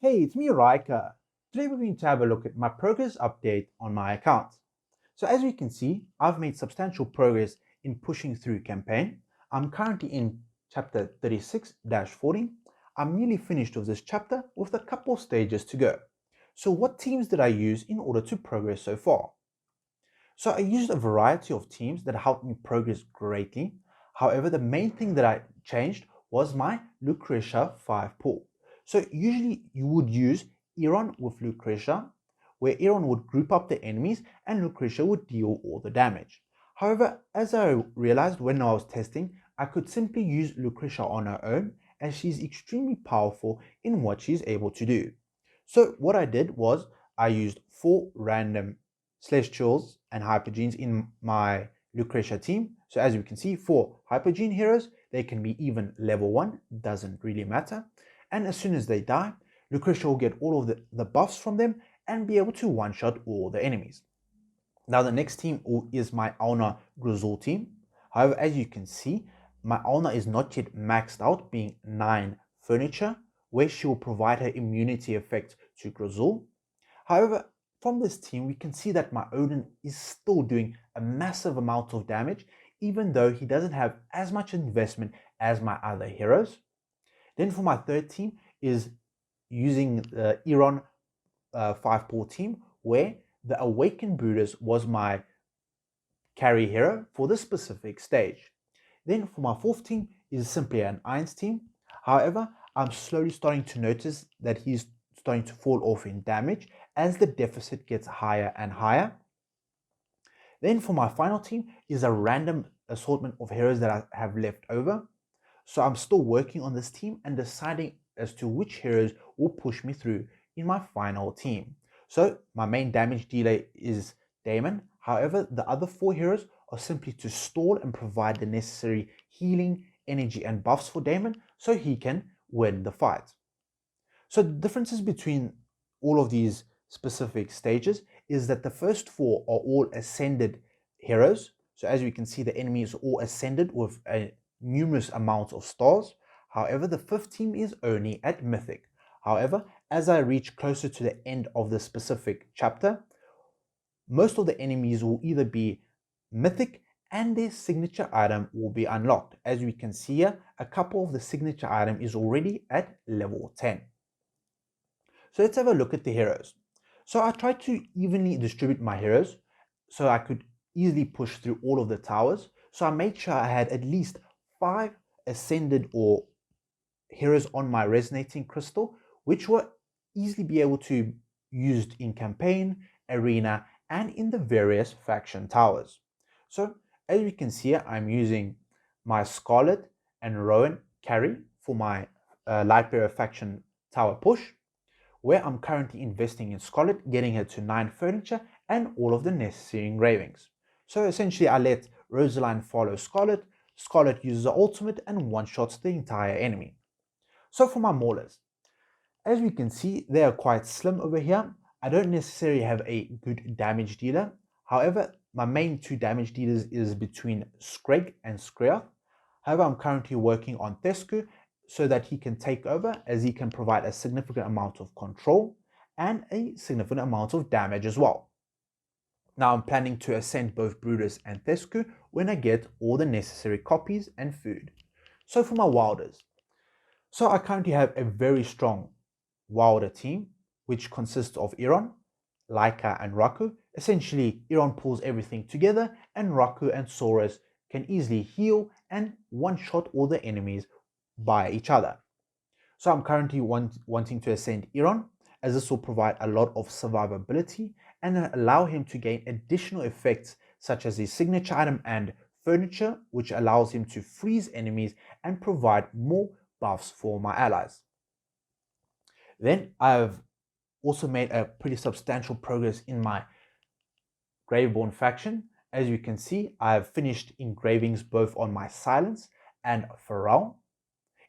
Hey, it's me, Raika. Today we're going to have a look at my progress update on my account. So as you can see, I've made substantial progress in pushing through campaign. I'm currently in chapter 36-40. I'm nearly finished with this chapter with a couple stages to go. So what teams did I use in order to progress so far? So I used a variety of teams that helped me progress greatly. However, the main thing that I changed was my Lucretia 5 pool. So usually you would use Iran with Lucretia, where Iran would group up the enemies and Lucretia would deal all the damage. However, as I realized when I was testing, I could simply use Lucretia on her own as she's extremely powerful in what she's able to do. So what I did was I used 4 random Celestials and Hypergenes in my Lucretia team. So as you can see, for Hypergene heroes, they can be even level 1, doesn't really matter. And as soon as they die, Lucretia will get all of the buffs from them and be able to one-shot all the enemies. Now the next team is my Auna Grizzle team. However, as you can see, my Auna is not yet maxed out, being 9 furniture, where she will provide her immunity effect to Grizzle. However, from this team, we can see that my Odin is still doing a massive amount of damage, even though he doesn't have as much investment as my other heroes. Then for my third team is using the Iran 5-pool team, where the Awakened Brooders was my carry hero for this specific stage. Then for my fourth team is simply an Irons team. However, I'm slowly starting to notice that he's starting to fall off in damage as the deficit gets higher and higher. Then for my final team is a random assortment of heroes that I have left over. So I'm still working on this team and deciding as to which heroes will push me through in my final team. So my main damage dealer is Damon. However, the other 4 heroes are simply to stall and provide the necessary healing, energy, and buffs for Damon so he can win the fight. So the differences between all of these specific stages is that the first 4 are all ascended heroes. So as we can see, the enemies are all ascended with a numerous amounts of stars. However, the fifth team is only at mythic. However, as I reach closer to the end of the specific chapter, most of the enemies will either be mythic and their signature item will be unlocked. As we can see here, a couple of the signature item is already at level 10. So let's have a look at the heroes. So I tried to evenly distribute my heroes so I could easily push through all of the towers. So I made sure I had at least 5 ascended or heroes on my resonating crystal, which were easily be able to used in campaign, arena, and in the various faction towers. So as you can see, I'm using my Scarlet and Rowan carry for my Lightbearer faction tower push, where I'm currently investing in Scarlet, getting her to 9 furniture and all of the necessary engravings. So essentially I let Rosaline follow Scarlet, Scarlet uses the ultimate and one-shots the entire enemy. So for my maulers, as we can see, they are quite slim over here. I don't necessarily have a good damage dealer. However, my main 2 damage dealers is between Screg and Skreoth. However, I'm currently working on Thesku so that he can take over, as he can provide a significant amount of control and a significant amount of damage as well. Now I'm planning to ascend both Brutus and Thesku when I get all the necessary copies and food. So for my wilders, so I currently have a very strong wilder team, which consists of Iran, Laika, and Raku. Essentially, Iran pulls everything together, and Raku and Saurus can easily heal and one-shot all the enemies by each other. So I'm currently wanting to ascend Iran, as this will provide a lot of survivability and allow him to gain additional effects such as his signature item and furniture, which allows him to freeze enemies and provide more buffs for my allies. Then I've also made a pretty substantial progress in my Graveborn faction. As you can see, I have finished engravings both on my Silence and Pharrell.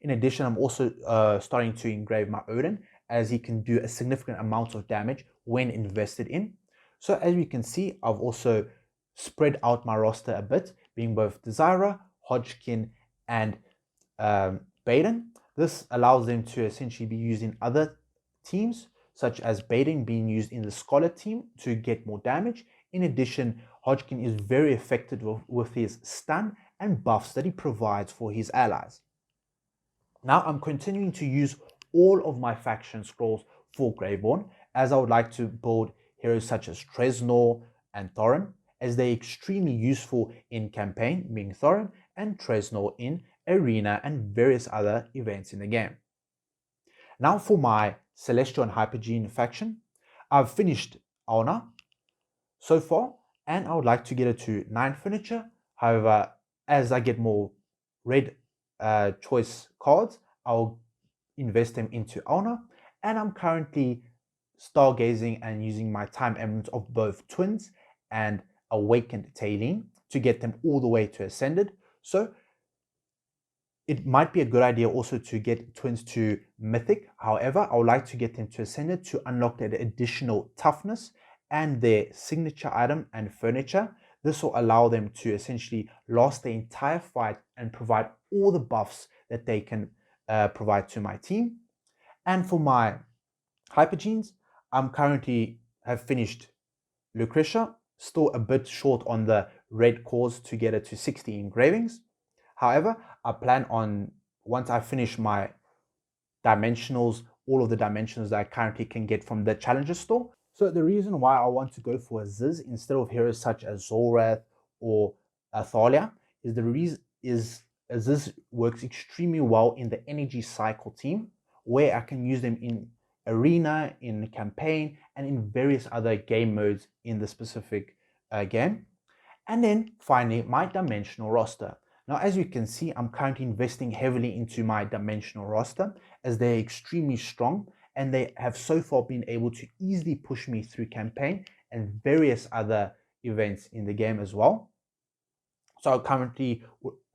In addition, I'm also starting to engrave my Odin, as he can do a significant amount of damage when invested in. So as you can see, I've also spread out my roster a bit, being both Desira, Hodgkin, and Baden. This allows them to essentially be used in other teams, such as baiting being used in the Scholar team to get more damage. In addition, Hodgkin is very effective with his stun and buffs that he provides for his allies. Now I'm continuing to use all of my faction scrolls for Graveborn, as I would like to build heroes such as Tresnor and Thorin, as they're extremely useful in campaign, being Thorin and Tresnor in arena and various other events in the game. Now for my Celestial and Hypergene faction, I've finished Auna so far, and I would like to get it to 9 furniture. However, as I get more red choice cards, I'll invest them into Auna, and I'm currently stargazing and using my time emblems of both Twins and Awakened Talene to get them all the way to Ascended. So it might be a good idea also to get Twins to Mythic. However, I would like to get them to Ascended to unlock that additional toughness and their signature item and furniture. This will allow them to essentially last the entire fight and provide all the buffs that they can provide to my team. And for my Hypergenes, I'm currently have finished Lucretia, still a bit short on the red cores to get it to 60 engravings. However, I plan on, once I finish my dimensionals, all of the dimensions that I currently can get from the Challenger store. So the reason why I want to go for Aziz instead of heroes such as Zolrath or Athalia is the reason is Aziz works extremely well in the energy cycle team, where I can use them in arena, in campaign, and in various other game modes in the specific game. And then finally, my dimensional roster. Now, as you can see, I'm currently investing heavily into my dimensional roster as they're extremely strong, and they have so far been able to easily push me through campaign and various other events in the game as well. So currently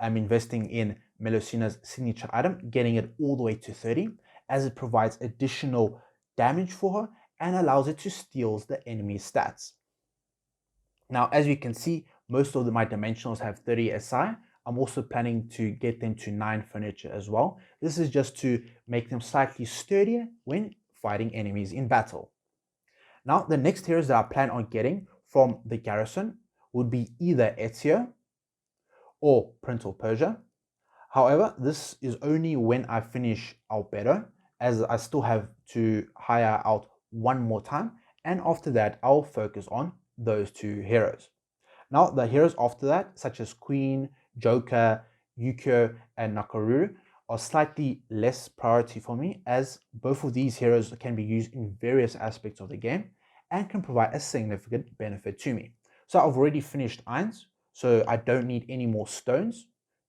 I'm investing in Melusina's signature item, getting it all the way to 30, as it provides additional damage for her and allows it to steal the enemy's stats. Now, as you can see, most of my dimensionals have 30 SI. I'm also planning to get them to 9 furniture as well. This is just to make them slightly sturdier when fighting enemies in battle. Now, the next heroes that I plan on getting from the garrison would be either Ezio or Prince of Persia. However, this is only when I finish Albedo, as I still have to hire out one more time, and after that I'll focus on those 2 heroes. Now, the heroes after that, such as Queen, Joker, Yukio, and Nakaruru, are slightly less priority for me, as both of these heroes can be used in various aspects of the game and can provide a significant benefit to me. So I've already finished Irons, so I don't need any more stones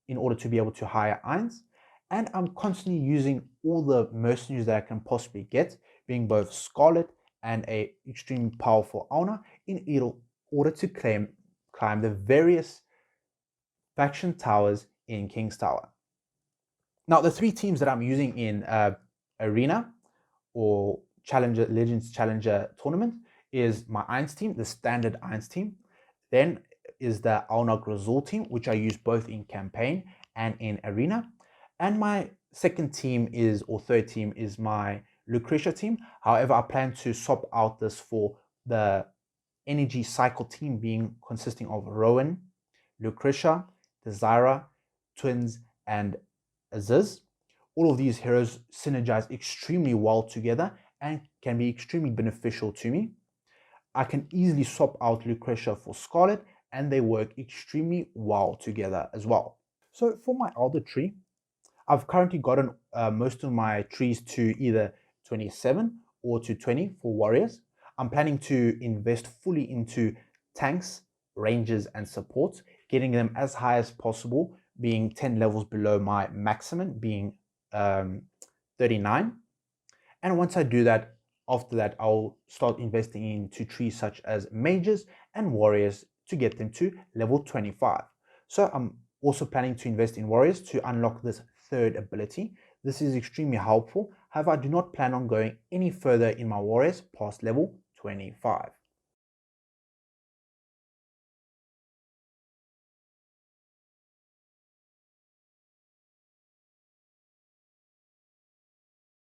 in order to be able to hire Irons, and I'm constantly using all the mercenaries that I can possibly get, being both Scarlet and a extremely powerful owner, in order to climb the various faction towers in King's Tower. Now, the 3 teams that I'm using in Arena or Challenger Legends Challenger tournament is my Irons team, the standard Irons team. Then is the Alna Grazul team, which I use both in campaign and in arena. And my second team is, or third team, is my Lucretia team. However, I plan to swap out this for the energy cycle team, being consisting of Rowan, Lucretia, Desira, Twins, and Aziz. All of these heroes synergize extremely well together and can be extremely beneficial to me. I can easily swap out Lucretia for Scarlet, and they work extremely well together as well. So for my Elder tree, I've currently gotten most of my trees to either 27 or to 20 for warriors. I'm planning to invest fully into tanks, rangers, and supports, getting them as high as possible, being 10 levels below my maximum, being 39. And once I do that, after that, I'll start investing into trees such as mages and warriors to get them to level 25. So I'm also planning to invest in warriors to unlock this third ability. This is extremely helpful. However, I do not plan on going any further in my warriors past level 25.